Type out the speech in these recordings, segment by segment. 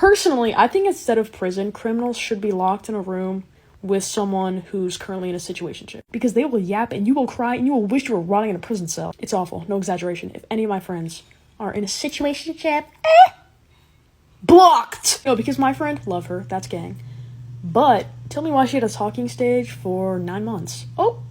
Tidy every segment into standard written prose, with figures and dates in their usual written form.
Personally, I think instead of prison, criminals should be locked in a room with someone who's currently in a situationship. Because they will yap and you will cry and you will wish you were rotting in a prison cell. It's awful. No exaggeration. If any of my friends are in a situationship, blocked! No, because my friend, love her, that's gang. But tell me why she had a talking stage for 9 months. Oh,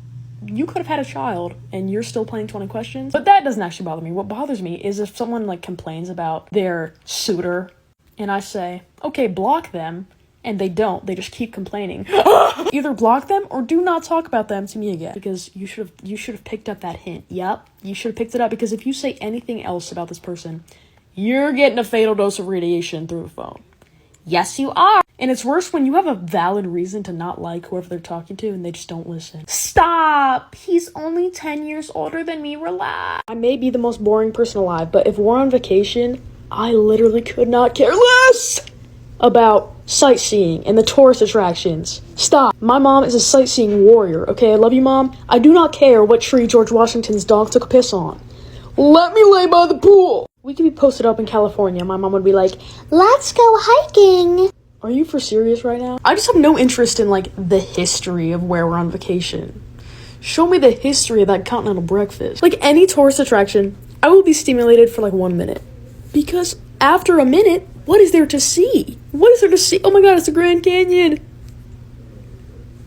you could have had a child and you're still playing 20 questions. But that doesn't actually bother me. What bothers me is if someone like complains about their suitor and I say, okay, block them, and they don't, they just keep complaining. Either block them or do not talk about them to me again. Because you should have picked up that hint. Yep, you should have picked it up, because if you say anything else about this person, you're getting a fatal dose of radiation through a phone. Yes, you are. And it's worse when you have a valid reason to not like whoever they're talking to and they just don't listen. Stop! He's only 10 years older than me, relax. I may be the most boring person alive, but if we're on vacation, I literally could not care less about sightseeing and the tourist attractions. Stop. My mom is a sightseeing warrior, okay? I love you, Mom. I do not care what tree George Washington's dog took a piss on. Let me lay by the pool. We could be posted up in California. My mom would be like, let's go hiking. Are you for serious right now? I just have no interest in, like, the history of where we're on vacation. Show me the history of that continental breakfast. Like, any tourist attraction, I will be stimulated for, like, 1 minute. Because after a minute, what is there to see? What is there to see? Oh my god, it's the Grand Canyon.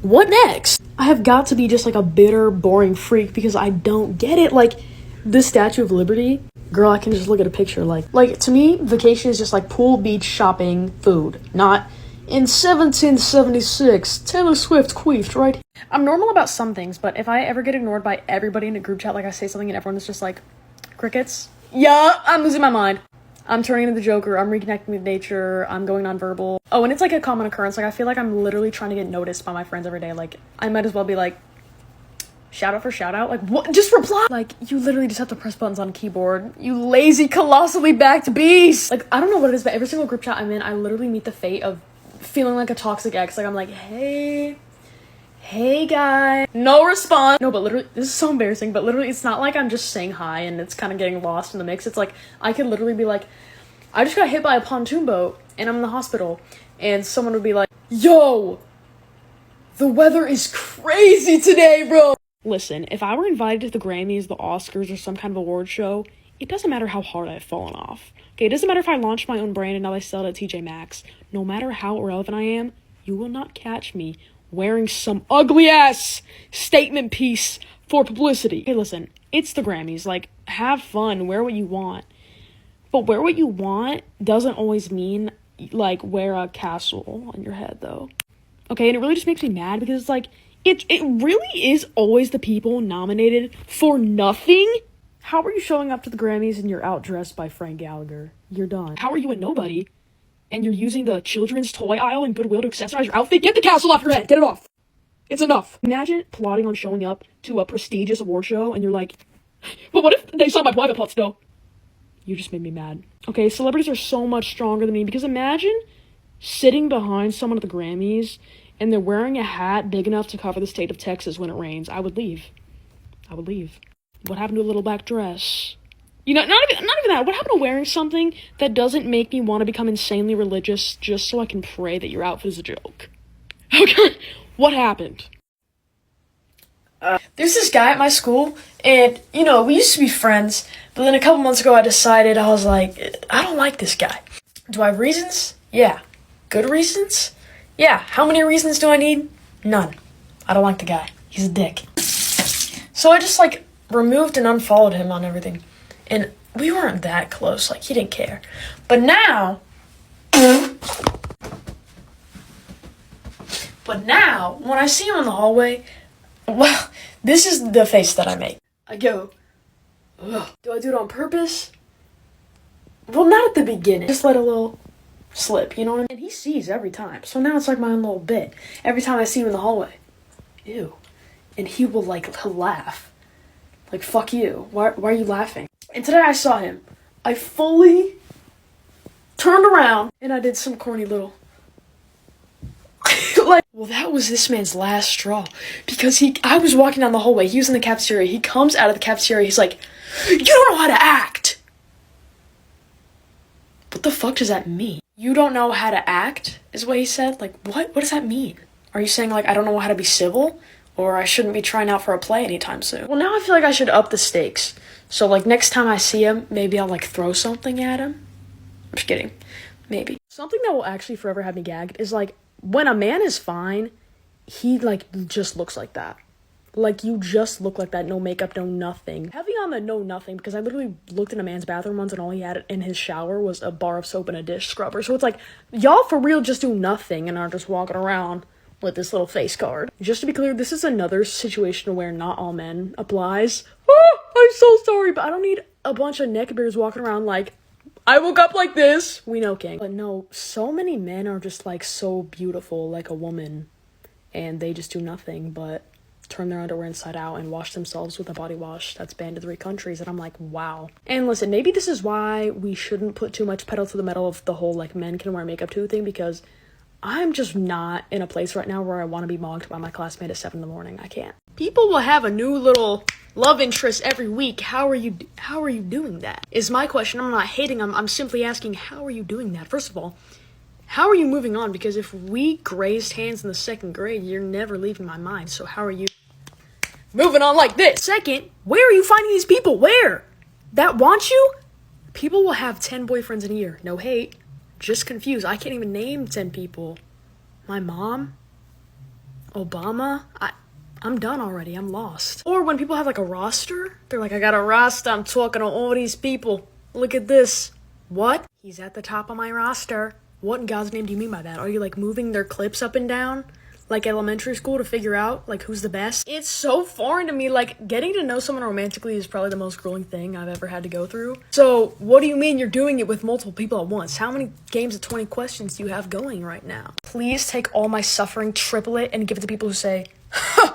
What next? I have got to be just, like, a bitter, boring freak because I don't get it. Like, the Statue of Liberty, girl, I can just look at a picture. Like, to me, vacation is just like pool, beach, shopping, food. Not in 1776, Taylor Swift queefed, right? I'm normal about some things, but if I ever get ignored by everybody in a group chat, like I say something and everyone's just like, crickets? Yeah, I'm losing my mind. I'm turning into the Joker, I'm reconnecting with nature, I'm going nonverbal. Oh, and it's like a common occurrence. Like, I feel like I'm literally trying to get noticed by my friends every day. Like, I might as well be like, shout out for shout out? Like, what? Just reply! Like, you literally just have to press buttons on a keyboard. You lazy, colossally backed beast! Like, I don't know what it is, but every single group chat I'm in, I literally meet the fate of feeling like a toxic ex. Like, I'm like, hey guy. No response. No, but literally, this is so embarrassing, but literally, it's not like I'm just saying hi and it's kind of getting lost in the mix. It's like, I could literally be like, I just got hit by a pontoon boat and I'm in the hospital. And someone would be like, yo, the weather is crazy today, bro. Listen, if I were invited to the Grammys, the Oscars, or some kind of award show, it doesn't matter how hard I've fallen off. Okay, it doesn't matter if I launched my own brand and now I sell it at TJ Maxx. No matter how irrelevant I am, you will not catch me wearing some ugly-ass statement piece for publicity. Okay, listen, it's the Grammys. Like, have fun, wear what you want. But wear what you want doesn't always mean, like, wear a castle on your head, though. Okay, and it really just makes me mad because it's like, it really is always the people nominated for nothing. How are you showing up to the Grammys and you're outdressed by Frank Gallagher? You're done. How are you a nobody and you're using the children's toy aisle in Goodwill to accessorize your outfit? Get the castle off your head. Get it off. It's enough. Imagine plotting on showing up to a prestigious award show and you're like, but what if they saw my private parts though? You just made me mad. Okay, celebrities are so much stronger than me because imagine sitting behind someone at the Grammys and they're wearing a hat big enough to cover the state of Texas when it rains. I would leave. What happened to a little black dress? You know, not even that. What happened to wearing something that doesn't make me want to become insanely religious just so I can pray that your outfit is a joke? Okay, what happened? There's this guy at my school, and, you know, we used to be friends, but then a couple months ago I decided, I was like, I don't like this guy. Do I have reasons? Yeah. Good reasons? Yeah. How many reasons do I need? None. I don't like the guy. He's a dick. So I just, like, removed and unfollowed him on everything. And we weren't that close. Like, he didn't care. But now, when I see him in the hallway, well, this is the face that I make. I go, ugh. Do I do it on purpose? Well, not at the beginning. Just let a little slip, you know what I mean? And he sees every time. So now it's like my own little bit. Every time I see him in the hallway. Ew. And he'll laugh. Like, fuck you. Why are you laughing? And today I saw him. I fully turned around and I did some corny little like, well, that was this man's last straw. Because I was walking down the hallway. He was in the cafeteria. He comes out of the cafeteria. He's like, you don't know how to act. What the fuck does that mean? You don't know how to act, is what he said. Like, what? What does that mean? Are you saying, like, I don't know how to be civil? Or I shouldn't be trying out for a play anytime soon? Well, now I feel like I should up the stakes. So, like, next time I see him, maybe I'll, like, throw something at him. I'm just kidding. Maybe. Something that will actually forever have me gagged is, like, when a man is fine, he, like, just looks like that. Like, you just look like that, no makeup, no nothing. Heavy on the no nothing, because I literally looked in a man's bathroom once and all he had in his shower was a bar of soap and a dish scrubber. So it's like, y'all for real just do nothing and are just walking around with this little face card. Just to be clear, this is another situation where not all men applies. Oh, I'm so sorry, but I don't need a bunch of neckbeards walking around like, I woke up like this. We know, King. But no, so many men are just, like, so beautiful, like a woman, and they just do nothing but turn their underwear inside out and wash themselves with a body wash that's banned in 3 countries, and I'm like, wow. And listen, maybe this is why we shouldn't put too much pedal to the metal of the whole, like, men can wear makeup too thing, because I'm just not in a place right now where I want to be mocked by my classmate at 7 in the morning. I can't. People will have a new little love interest every week. How are you doing that? Is my question. I'm not hating. I'm simply asking, how are you doing that? First of all, how are you moving on? Because if we grazed hands in the 2nd grade, you're never leaving my mind. So how are you moving on like this? Second, where are you finding these people? Where? That want you? People will have 10 boyfriends in a year. No hate. Just confused. I can't even name 10 people. My mom? Obama? I'm done already. I'm lost. Or when people have, like, a roster, they're like, I got a roster. I'm talking to all these people. Look at this. What? He's at the top of my roster. What in God's name do you mean by that? Are you, like, moving their clips up and down? Like elementary school to figure out, like, who's the best? It's so foreign to me. Like, getting to know someone romantically is probably the most grueling thing I've ever had to go through. So, what do you mean you're doing it with multiple people at once? How many games of 20 questions do you have going right now? Please take all my suffering, triple it, and give it to people who say, huh,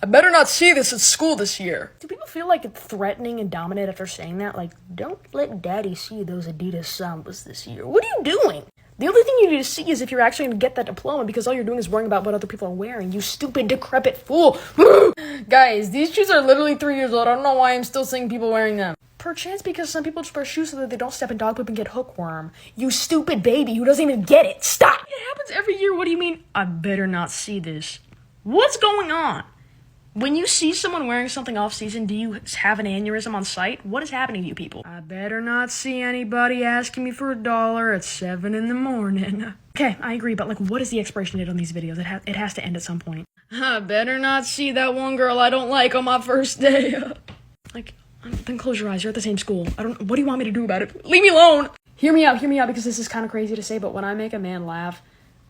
I better not see this at school this year. Do people feel like it's threatening and dominant after saying that? Like, don't let daddy see those Adidas Sambas this year. What are you doing? The only thing you need to see is if you're actually going to get that diploma, because all you're doing is worrying about what other people are wearing. You stupid, decrepit fool. Guys, these shoes are literally 3 years old. I don't know why I'm still seeing people wearing them. Perchance because some people just wear shoes so that they don't step in dog poop and get hookworm. You stupid baby who doesn't even get it. Stop. It happens every year. What do you mean? I better not see this. What's going on? When you see someone wearing something off-season, do you have an aneurysm on sight? What is happening to you people? I better not see anybody asking me for $1 at 7 in the morning. Okay, I agree, but, like, what is the expiration date on these videos? It has to end at some point. I better not see that one girl I don't like on my first day. Like, then close your eyes. You're at the same school. What do you want me to do about it? Leave me alone! Hear me out, because this is kind of crazy to say, but when I make a man laugh,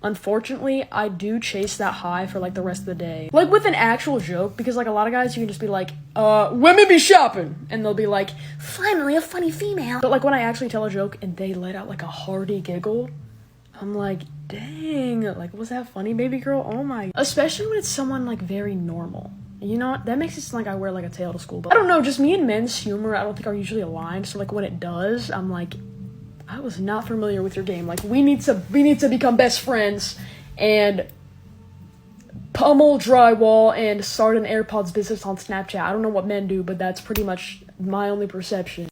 unfortunately, I do chase that high for, like, the rest of the day. Like, with an actual joke, because, like, a lot of guys, you can just be like, women be shopping! And they'll be like, finally, a funny female. But, like, when I actually tell a joke and they let out, like, a hearty giggle, I'm like, dang, like, was that funny, baby girl? Oh my. Especially when it's someone, like, very normal. You know, that makes it sound like I wear, like, a tail to school. But I don't know, just me and men's humor, I don't think are usually aligned. So, like, when it does, I'm like, I was not familiar with your game. Like, we need to become best friends and pummel drywall and start an AirPods business on Snapchat. I don't know what men do, but that's pretty much my only perception.